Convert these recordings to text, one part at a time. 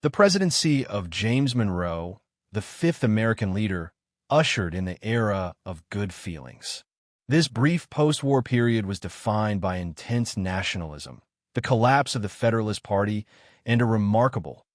The presidency of James Monroe, the fifth American leader, ushered in the era of good feelings. This brief post-war period was defined by intense nationalism, the collapse of the Federalist Party, and a remarkable,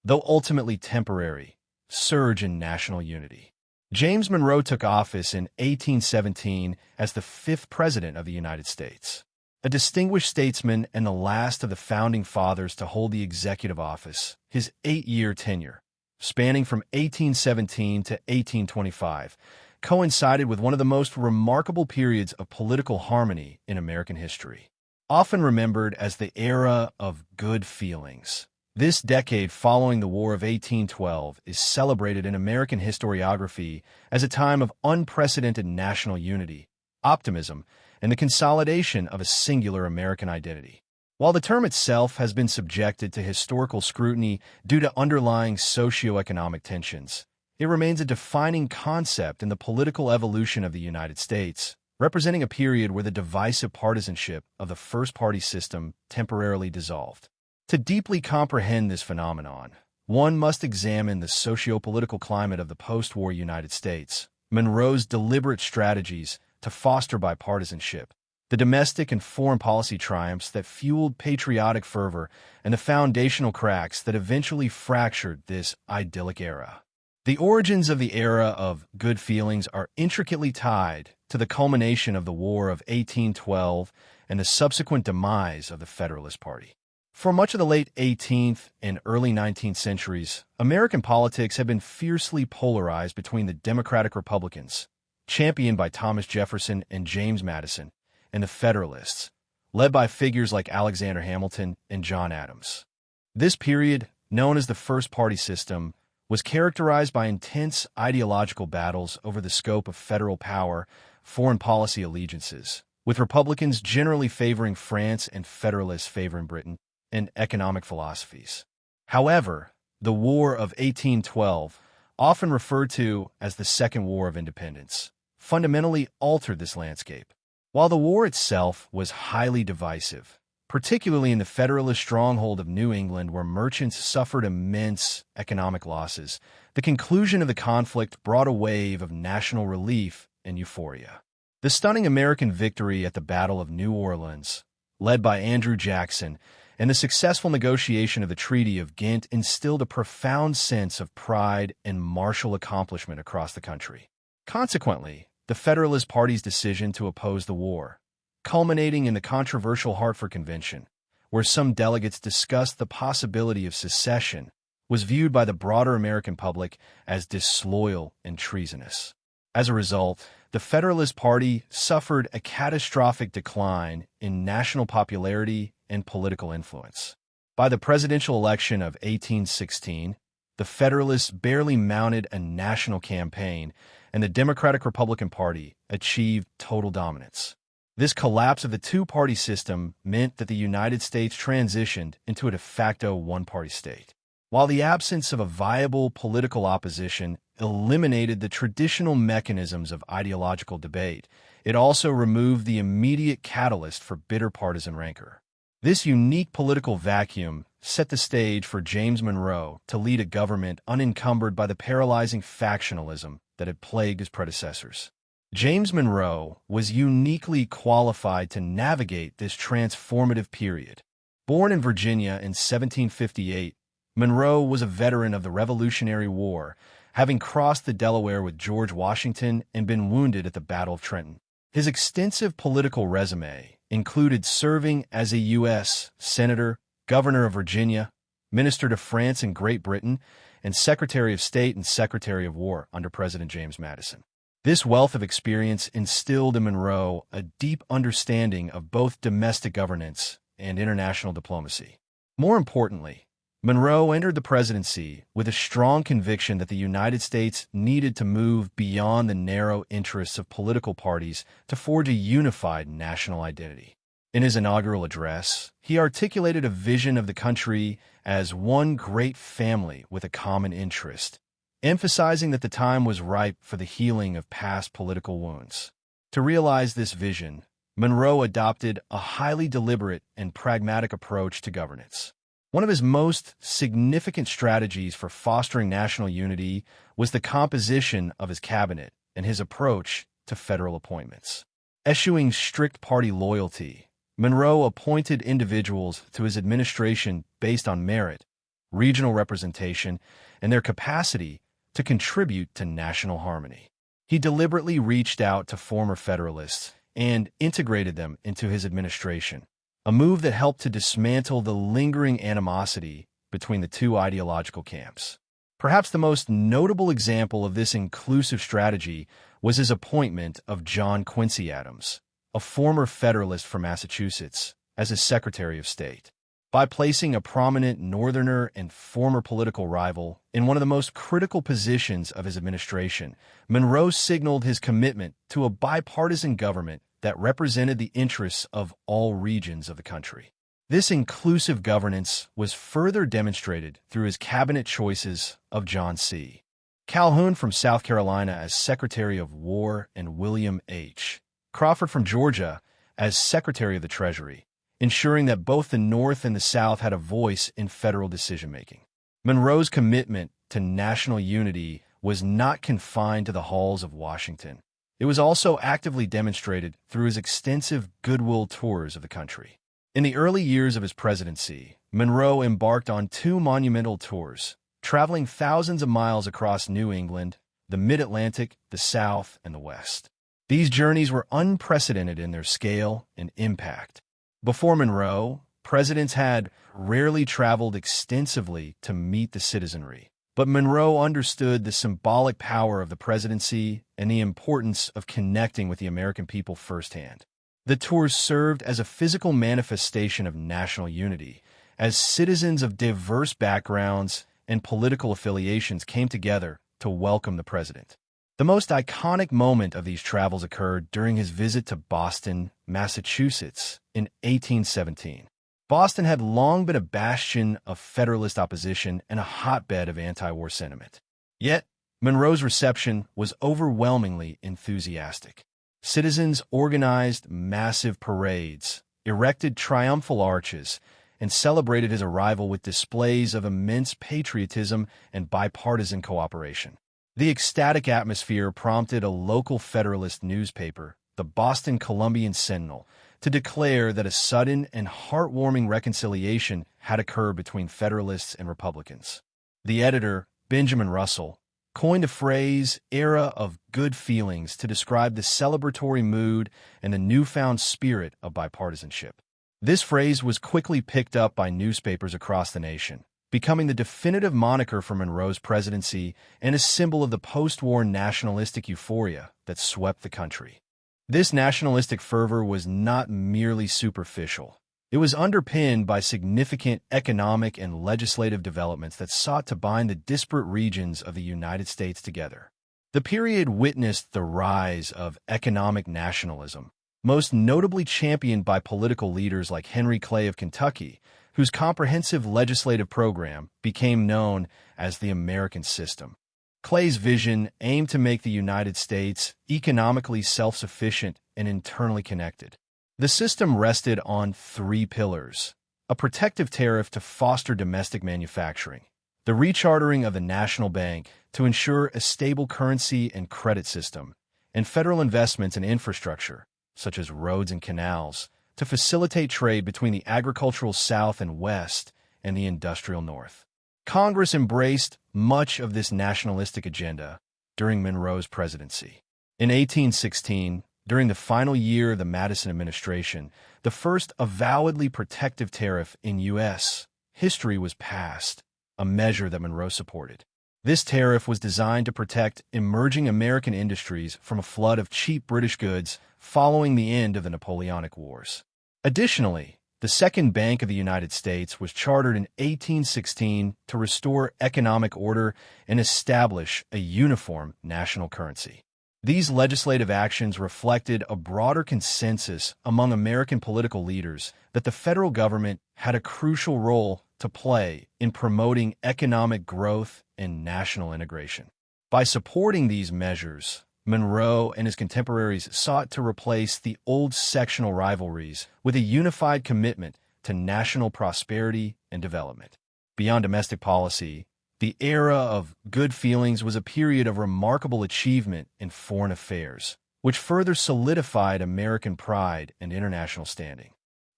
though ultimately temporary, surge in national unity. James Monroe took office in 1817 as the fifth president of the United States. A distinguished statesman and the last of the Founding Fathers to hold the executive office, his 8-year tenure, spanning from 1817 to 1825, coincided with one of the most remarkable periods of political harmony in American history. Often remembered as the era of good feelings, this decade following the War of 1812 is celebrated in American historiography as a time of unprecedented national unity, optimism, and the consolidation of a singular American identity. While the term itself has been subjected to historical scrutiny due to underlying socioeconomic tensions, it remains a defining concept in the political evolution of the United States, representing a period where the divisive partisanship of the first-party system temporarily dissolved. To deeply comprehend this phenomenon, one must examine the socio-political climate of the post-war United States, Monroe's deliberate strategies to foster bipartisanship, the domestic and foreign policy triumphs that fueled patriotic fervor, and the foundational cracks that eventually fractured this idyllic era. The origins of the era of good feelings are intricately tied to the culmination of the War of 1812 and the subsequent demise of the Federalist Party. For much of the late 18th and early 19th centuries, American politics had been fiercely polarized between the Democratic Republicans, championed by Thomas Jefferson and James Madison, and the Federalists, led by figures like Alexander Hamilton and John Adams. This period, known as the first-party system, was characterized by intense ideological battles over the scope of federal power, foreign policy allegiances, with Republicans generally favoring France and Federalists favoring Britain, and economic philosophies. However, the War of 1812, often referred to as the Second War of Independence, fundamentally altered this landscape. While the war itself was highly divisive, particularly in the Federalist stronghold of New England where merchants suffered immense economic losses, the conclusion of the conflict brought a wave of national relief and euphoria. The stunning American victory at the Battle of New Orleans, led by Andrew Jackson, and the successful negotiation of the Treaty of Ghent instilled a profound sense of pride and martial accomplishment across the country. Consequently, the Federalist Party's decision to oppose the war, culminating in the controversial Hartford Convention, where some delegates discussed the possibility of secession, was viewed by the broader American public as disloyal and treasonous. As a result, the Federalist Party suffered a catastrophic decline in national popularity and political influence. By the presidential election of 1816, the Federalists barely mounted a national campaign, and the Democratic-Republican Party achieved total dominance. This collapse of the two-party system meant that the United States transitioned into a de facto one-party state. While the absence of a viable political opposition eliminated the traditional mechanisms of ideological debate, it also removed the immediate catalyst for bitter partisan rancor. This unique political vacuum set the stage for James Monroe to lead a government unencumbered by the paralyzing factionalism that had plagued his predecessors. James Monroe was uniquely qualified to navigate this transformative period. Born in Virginia in 1758, Monroe was a veteran of the Revolutionary War, having crossed the Delaware with George Washington and been wounded at the Battle of Trenton. His extensive political resume included serving as a U.S. Senator, Governor of Virginia, Minister to France and Great Britain, and Secretary of State and Secretary of War under President James Madison. This wealth of experience instilled in Monroe a deep understanding of both domestic governance and international diplomacy. More importantly, Monroe entered the presidency with a strong conviction that the United States needed to move beyond the narrow interests of political parties to forge a unified national identity. In his inaugural address, he articulated a vision of the country as one great family with a common interest, emphasizing that the time was ripe for the healing of past political wounds. To realize this vision, Monroe adopted a highly deliberate and pragmatic approach to governance. One of his most significant strategies for fostering national unity was the composition of his cabinet and his approach to federal appointments. Eschewing strict party loyalty, Monroe appointed individuals to his administration based on merit, regional representation, and their capacity to contribute to national harmony. He deliberately reached out to former Federalists and integrated them into his administration, a move that helped to dismantle the lingering animosity between the two ideological camps. Perhaps the most notable example of this inclusive strategy was his appointment of John Quincy Adams, a former Federalist from Massachusetts, as his Secretary of State. By placing a prominent Northerner and former political rival in one of the most critical positions of his administration, Monroe signaled his commitment to a bipartisan government that represented the interests of all regions of the country. This inclusive governance was further demonstrated through his cabinet choices of John C. Calhoun from South Carolina as Secretary of War and William H. Crawford from Georgia as Secretary of the Treasury, ensuring that both the North and the South had a voice in federal decision-making. Monroe's commitment to national unity was not confined to the halls of Washington. It was also actively demonstrated through his extensive goodwill tours of the country. In the early years of his presidency, Monroe embarked on two monumental tours, traveling thousands of miles across New England, the Mid-Atlantic, the South, and the West. These journeys were unprecedented in their scale and impact. Before Monroe, presidents had rarely traveled extensively to meet the citizenry. But Monroe understood the symbolic power of the presidency and the importance of connecting with the American people firsthand. The tours served as a physical manifestation of national unity, as citizens of diverse backgrounds and political affiliations came together to welcome the president. The most iconic moment of these travels occurred during his visit to Boston, Massachusetts, in 1817. Boston had long been a bastion of Federalist opposition and a hotbed of anti-war sentiment. Yet, Monroe's reception was overwhelmingly enthusiastic. Citizens organized massive parades, erected triumphal arches, and celebrated his arrival with displays of immense patriotism and bipartisan cooperation. The ecstatic atmosphere prompted a local Federalist newspaper, the Boston Columbian Sentinel, to declare that a sudden and heartwarming reconciliation had occurred between Federalists and Republicans. The editor, Benjamin Russell, coined a phrase, "era of good feelings," to describe the celebratory mood and the newfound spirit of bipartisanship. This phrase was quickly picked up by newspapers across the nation, becoming the definitive moniker for Monroe's presidency and a symbol of the post-war nationalistic euphoria that swept the country. This nationalistic fervor was not merely superficial. It was underpinned by significant economic and legislative developments that sought to bind the disparate regions of the United States together. The period witnessed the rise of economic nationalism, most notably championed by political leaders like Henry Clay of Kentucky, whose comprehensive legislative program became known as the American System. Clay's vision aimed to make the United States economically self-sufficient and internally connected. The system rested on three pillars: a protective tariff to foster domestic manufacturing, the rechartering of the national bank to ensure a stable currency and credit system, and federal investments in infrastructure, such as roads and canals, to facilitate trade between the agricultural South and West and the industrial North. Congress embraced much of this nationalistic agenda during Monroe's presidency. In 1816, during the final year of the Madison administration, the first avowedly protective tariff in U.S. history was passed, a measure that Monroe supported. This tariff was designed to protect emerging American industries from a flood of cheap British goods following the end of the Napoleonic Wars. Additionally, the Second Bank of the United States was chartered in 1816 to restore economic order and establish a uniform national currency. These legislative actions reflected a broader consensus among American political leaders that the federal government had a crucial role to play in promoting economic growth and national integration. By supporting these measures, Monroe and his contemporaries sought to replace the old sectional rivalries with a unified commitment to national prosperity and development. Beyond domestic policy, the era of good feelings was a period of remarkable achievement in foreign affairs, which further solidified American pride and international standing.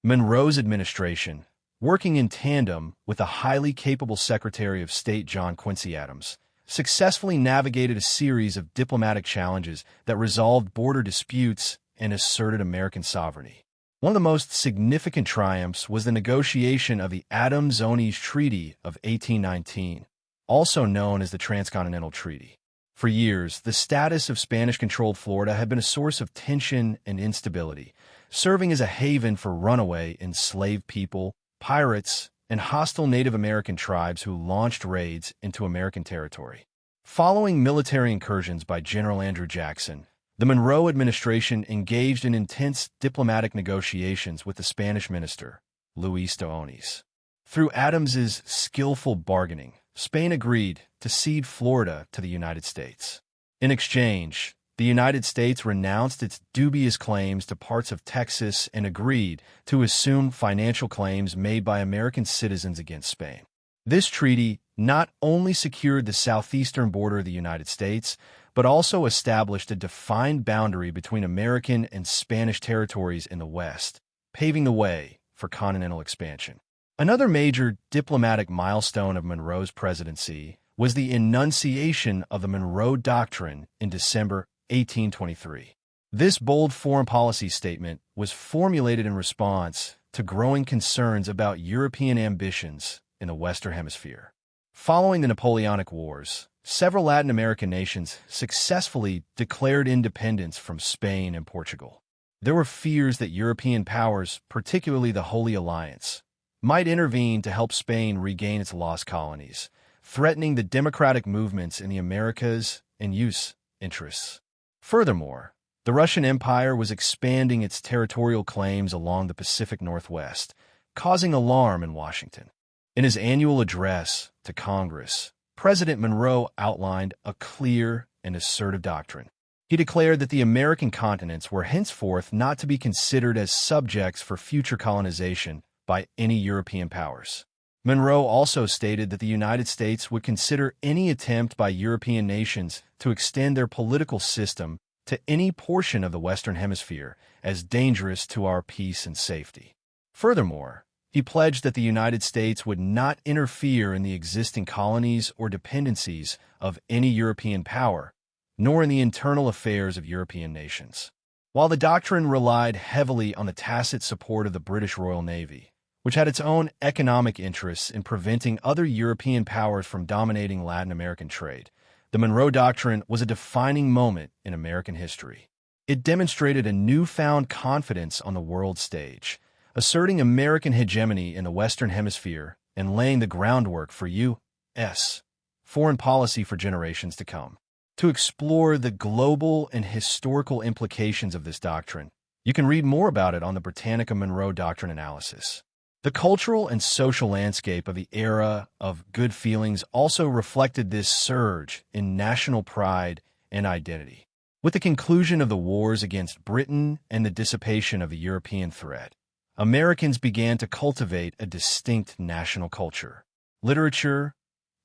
Monroe's administration, working in tandem with the highly capable Secretary of State John Quincy Adams, successfully navigated a series of diplomatic challenges that resolved border disputes and asserted American sovereignty. One of the most significant triumphs was the negotiation of the Adams-Onis Treaty of 1819, also known as the Transcontinental Treaty. For years, the status of Spanish-controlled Florida had been a source of tension and instability, serving as a haven for runaway enslaved people, pirates, and hostile Native American tribes who launched raids into American territory. Following military incursions by General Andrew Jackson, the Monroe administration engaged in intense diplomatic negotiations with the Spanish minister, Luis de Onis. Through Adams's skillful bargaining, Spain agreed to cede Florida to the United States. In exchange, the United States renounced its dubious claims to parts of Texas and agreed to assume financial claims made by American citizens against Spain. This treaty not only secured the southeastern border of the United States, but also established a defined boundary between American and Spanish territories in the West, paving the way for continental expansion. Another major diplomatic milestone of Monroe's presidency was the enunciation of the Monroe Doctrine in December 1823. This bold foreign policy statement was formulated in response to growing concerns about European ambitions in the Western Hemisphere. Following the Napoleonic Wars, several Latin American nations successfully declared independence from Spain and Portugal. There were fears that European powers, particularly the Holy Alliance, might intervene to help Spain regain its lost colonies, threatening the democratic movements in the Americas and use interests. Furthermore, the Russian Empire was expanding its territorial claims along the Pacific Northwest, causing alarm in Washington. In his annual address to Congress, President Monroe outlined a clear and assertive doctrine. He declared that the American continents were henceforth not to be considered as subjects for future colonization by any European powers. Monroe also stated that the United States would consider any attempt by European nations to extend their political system to any portion of the Western Hemisphere as dangerous to our peace and safety. Furthermore, he pledged that the United States would not interfere in the existing colonies or dependencies of any European power, nor in the internal affairs of European nations. While the doctrine relied heavily on the tacit support of the British Royal Navy, which had its own economic interests in preventing other European powers from dominating Latin American trade, the Monroe Doctrine was a defining moment in American history. It demonstrated a newfound confidence on the world stage, asserting American hegemony in the Western Hemisphere and laying the groundwork for U.S. foreign policy for generations to come. To explore the global and historical implications of this doctrine, you can read more about it on the Britannica Monroe Doctrine Analysis. The cultural and social landscape of the era of good feelings also reflected this surge in national pride and identity. With the conclusion of the wars against Britain and the dissipation of the European threat, Americans began to cultivate a distinct national culture. Literature,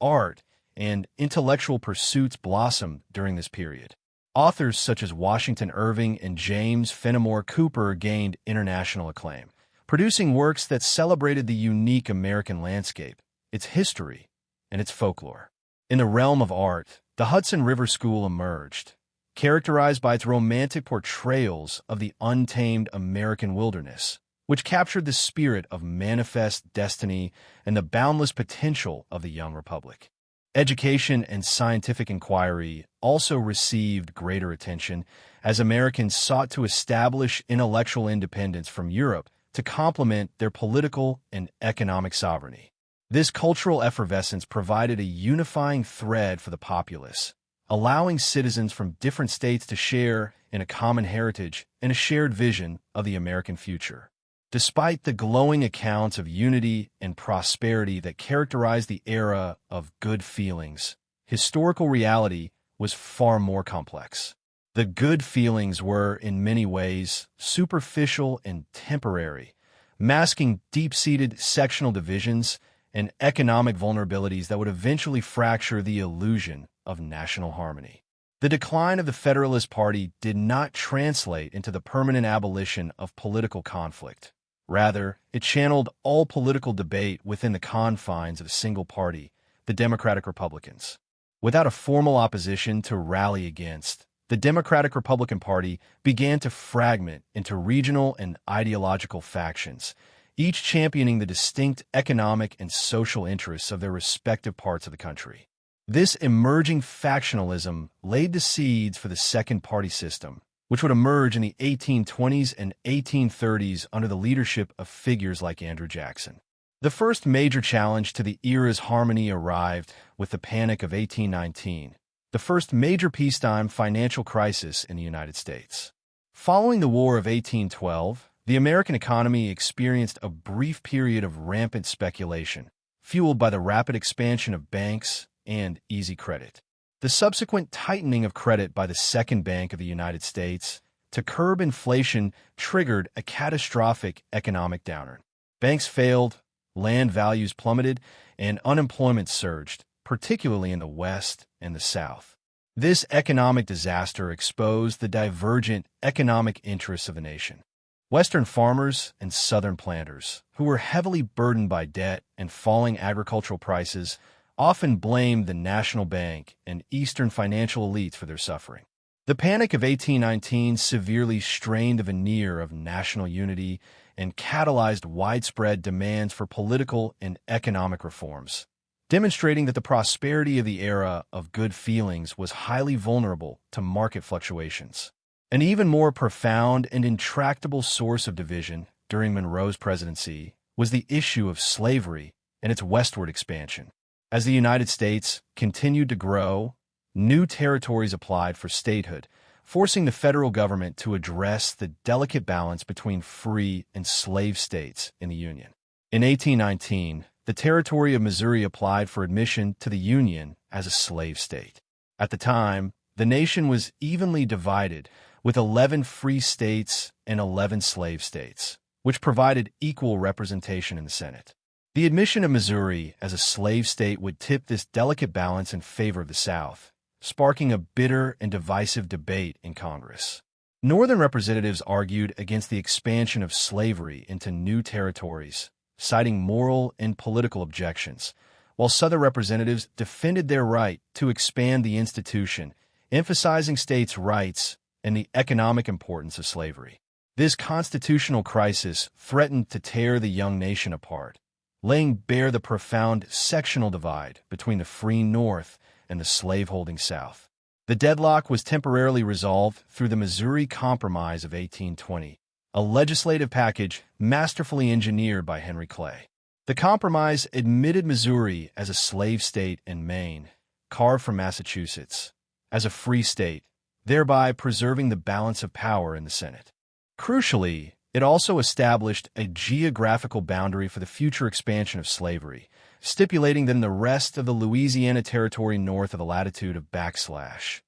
art, and intellectual pursuits blossomed during this period. Authors such as Washington Irving and James Fenimore Cooper gained international acclaim, producing works that celebrated the unique American landscape, its history, and its folklore. In the realm of art, the Hudson River School emerged, characterized by its romantic portrayals of the untamed American wilderness, which captured the spirit of manifest destiny and the boundless potential of the young republic. Education and scientific inquiry also received greater attention as Americans sought to establish intellectual independence from Europe to complement their political and economic sovereignty. This cultural effervescence provided a unifying thread for the populace, allowing citizens from different states to share in a common heritage and a shared vision of the American future. Despite the glowing accounts of unity and prosperity that characterized the era of good feelings, historical reality was far more complex. The good feelings were, in many ways, superficial and temporary, masking deep-seated sectional divisions and economic vulnerabilities that would eventually fracture the illusion of national harmony. The decline of the Federalist Party did not translate into the permanent abolition of political conflict. Rather, it channeled all political debate within the confines of a single party, the Democratic Republicans. Without a formal opposition to rally against, the Democratic Republican Party began to fragment into regional and ideological factions, each championing the distinct economic and social interests of their respective parts of the country. This emerging factionalism laid the seeds for the second party system, which would emerge in the 1820s and 1830s under the leadership of figures like Andrew Jackson. The first major challenge to the era's harmony arrived with the Panic of 1819, the first major peacetime financial crisis in the United States. Following the War of 1812, the American economy experienced a brief period of rampant speculation, fueled by the rapid expansion of banks and easy credit. The subsequent tightening of credit by the Second Bank of the United States to curb inflation triggered a catastrophic economic downturn. Banks failed, land values plummeted, and unemployment surged, particularly in the West and the South. This economic disaster exposed the divergent economic interests of the nation. Western farmers and Southern planters, who were heavily burdened by debt and falling agricultural prices, often blamed the National Bank and Eastern financial elites for their suffering. The Panic of 1819 severely strained the veneer of national unity and catalyzed widespread demands for political and economic reforms, demonstrating that the prosperity of the era of good feelings was highly vulnerable to market fluctuations. An even more profound and intractable source of division during Monroe's presidency was the issue of slavery and its westward expansion. As the United States continued to grow, new territories applied for statehood, forcing the federal government to address the delicate balance between free and slave states in the Union. In 1819, the territory of Missouri applied for admission to the Union as a slave state. At the time, the nation was evenly divided, with 11 free states and 11 slave states, which provided equal representation in the Senate. The admission of Missouri as a slave state would tip this delicate balance in favor of the South, sparking a bitter and divisive debate in Congress. Northern representatives argued against the expansion of slavery into new territories, citing moral and political objections, while Southern representatives defended their right to expand the institution, emphasizing states' rights and the economic importance of slavery. This constitutional crisis threatened to tear the young nation apart, laying bare the profound sectional divide between the free North and the slaveholding South. The deadlock was temporarily resolved through the Missouri Compromise of 1820, a legislative package masterfully engineered by Henry Clay. The compromise admitted Missouri as a slave state and Maine, carved from Massachusetts, as a free state, thereby preserving the balance of power in the Senate. Crucially, it also established a geographical boundary for the future expansion of slavery, stipulating that in the rest of the Louisiana Territory north of the latitude of /36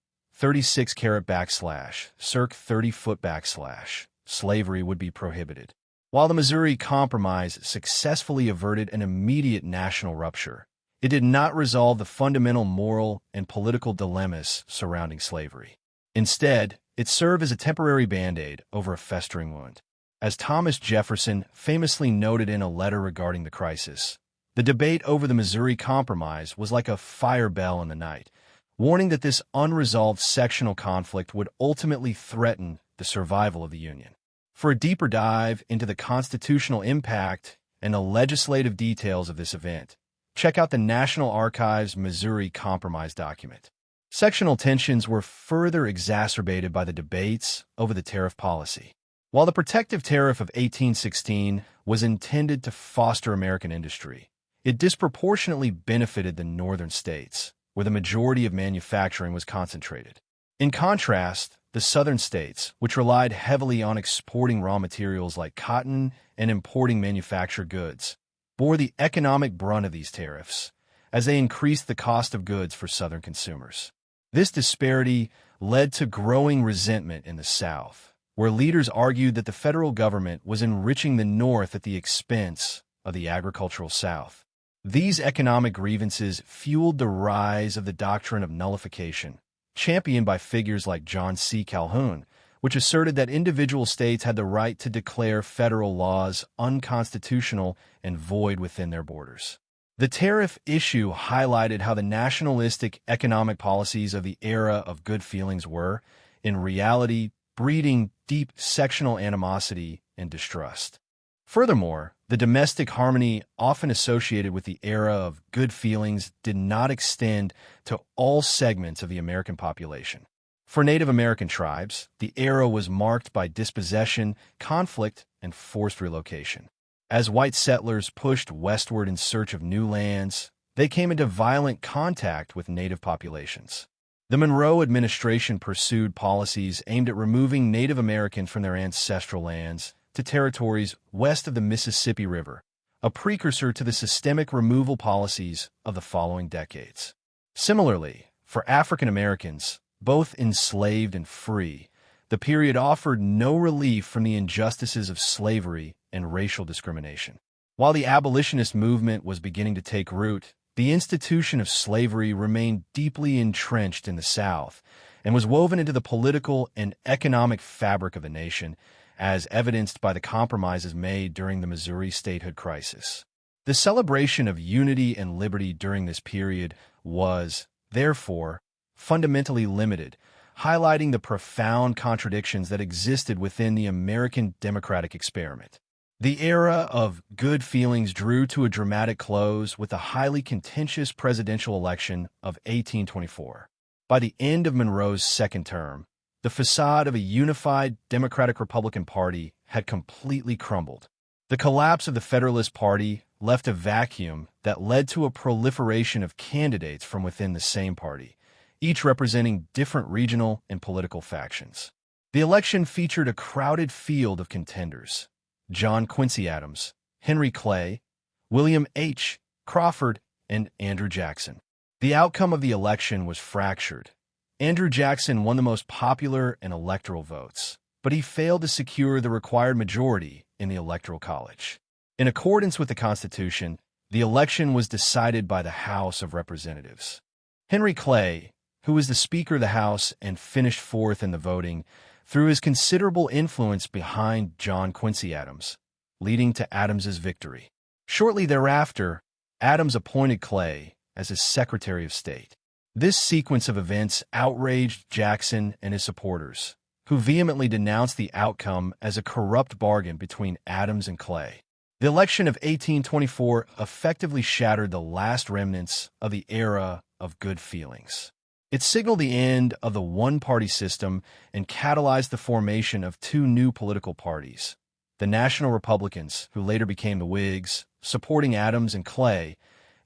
circ 30 /, slavery would be prohibited. While the Missouri Compromise successfully averted an immediate national rupture, it did not resolve the fundamental moral and political dilemmas surrounding slavery. Instead, it served as a temporary band-aid over a festering wound. As Thomas Jefferson famously noted in a letter regarding the crisis, the debate over the Missouri Compromise was like a fire bell in the night, warning that this unresolved sectional conflict would ultimately threaten the survival of the Union. For a deeper dive into the constitutional impact and the legislative details of this event, check out the National Archives Missouri Compromise document. Sectional tensions were further exacerbated by the debates over the tariff policy. While the protective tariff of 1816 was intended to foster American industry, it disproportionately benefited the northern states, where the majority of manufacturing was concentrated. In contrast, the southern states, which relied heavily on exporting raw materials like cotton and importing manufactured goods, bore the economic brunt of these tariffs, as they increased the cost of goods for southern consumers. This disparity led to growing resentment in the South, where leaders argued that the federal government was enriching the North at the expense of the agricultural South. These economic grievances fueled the rise of the doctrine of nullification, championed by figures like John C. Calhoun, which asserted that individual states had the right to declare federal laws unconstitutional and void within their borders. The tariff issue highlighted how the nationalistic economic policies of the era of good feelings were, in reality, breeding deep sectional animosity and distrust. Furthermore, the domestic harmony often associated with the era of good feelings did not extend to all segments of the American population. For Native American tribes, the era was marked by dispossession, conflict, and forced relocation. As white settlers pushed westward in search of new lands, they came into violent contact with Native populations. The Monroe administration pursued policies aimed at removing Native Americans from their ancestral lands to territories west of the Mississippi River, a precursor to the systemic removal policies of the following decades. Similarly, for African Americans, both enslaved and free, the period offered no relief from the injustices of slavery and racial discrimination. While the abolitionist movement was beginning to take root, the institution of slavery remained deeply entrenched in the South and was woven into the political and economic fabric of the nation, as evidenced by the compromises made during the Missouri statehood crisis. The celebration of unity and liberty during this period was, therefore, fundamentally limited, highlighting the profound contradictions that existed within the American democratic experiment. The era of good feelings drew to a dramatic close with the highly contentious presidential election of 1824. By the end of Monroe's second term, the facade of a unified Democratic-Republican Party had completely crumbled. The collapse of the Federalist Party left a vacuum that led to a proliferation of candidates from within the same party, each representing different regional and political factions. The election featured a crowded field of contenders: John Quincy Adams, Henry Clay, William H. Crawford, and Andrew Jackson. The outcome of the election was fractured. Andrew Jackson won the most popular and electoral votes, but he failed to secure the required majority in the Electoral College. In accordance with the Constitution, the election was decided by the House of Representatives. Henry Clay, who was the Speaker of the House and finished fourth in the voting, threw his considerable influence behind John Quincy Adams, leading to Adams's victory. Shortly thereafter, Adams appointed Clay as his Secretary of State. This sequence of events outraged Jackson and his supporters, who vehemently denounced the outcome as a corrupt bargain between Adams and Clay. The election of 1824 effectively shattered the last remnants of the era of good feelings. It signaled the end of the one-party system and catalyzed the formation of two new political parties: the National Republicans, who later became the Whigs, supporting Adams and Clay,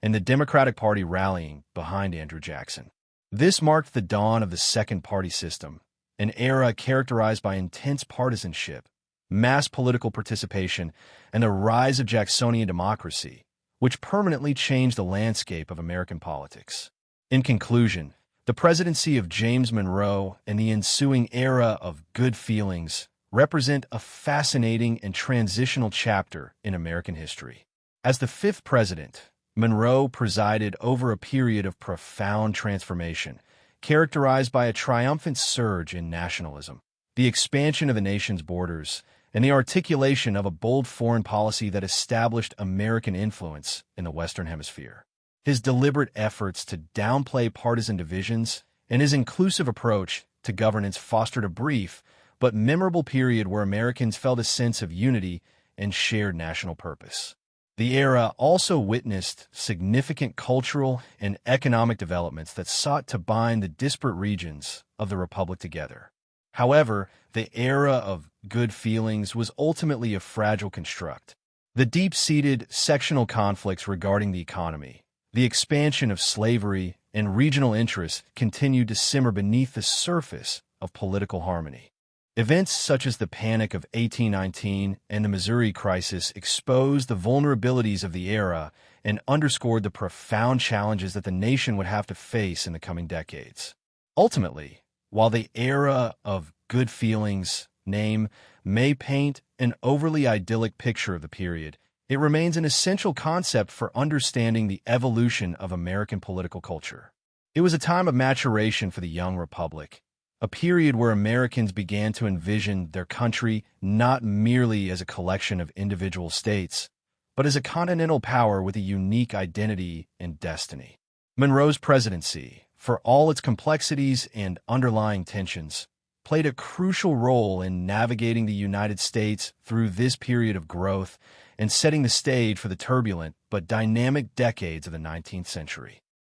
and the Democratic Party rallying behind Andrew Jackson. This marked the dawn of the second party system, an era characterized by intense partisanship, mass political participation, and the rise of Jacksonian democracy, which permanently changed the landscape of American politics. In conclusion, the presidency of James Monroe and the ensuing era of good feelings represent a fascinating and transitional chapter in American history. As the fifth president, Monroe presided over a period of profound transformation, characterized by a triumphant surge in nationalism, the expansion of the nation's borders, and the articulation of a bold foreign policy that established American influence in the Western Hemisphere. His deliberate efforts to downplay partisan divisions and his inclusive approach to governance fostered a brief but memorable period where Americans felt a sense of unity and shared national purpose. The era also witnessed significant cultural and economic developments that sought to bind the disparate regions of the Republic together. However, the era of good feelings was ultimately a fragile construct. The deep-seated sectional conflicts regarding the economy, the expansion of slavery, and regional interests continued to simmer beneath the surface of political harmony. Events such as the Panic of 1819 and the Missouri Crisis exposed the vulnerabilities of the era and underscored the profound challenges that the nation would have to face in the coming decades. Ultimately, while the era of good feelings name may paint an overly idyllic picture of the period, it remains an essential concept for understanding the evolution of American political culture. It was a time of maturation for the young republic, a period where Americans began to envision their country not merely as a collection of individual states, but as a continental power with a unique identity and destiny. Monroe's presidency, for all its complexities and underlying tensions, played a crucial role in navigating the United States through this period of growth and setting the stage for the turbulent but dynamic decades of the 19th century.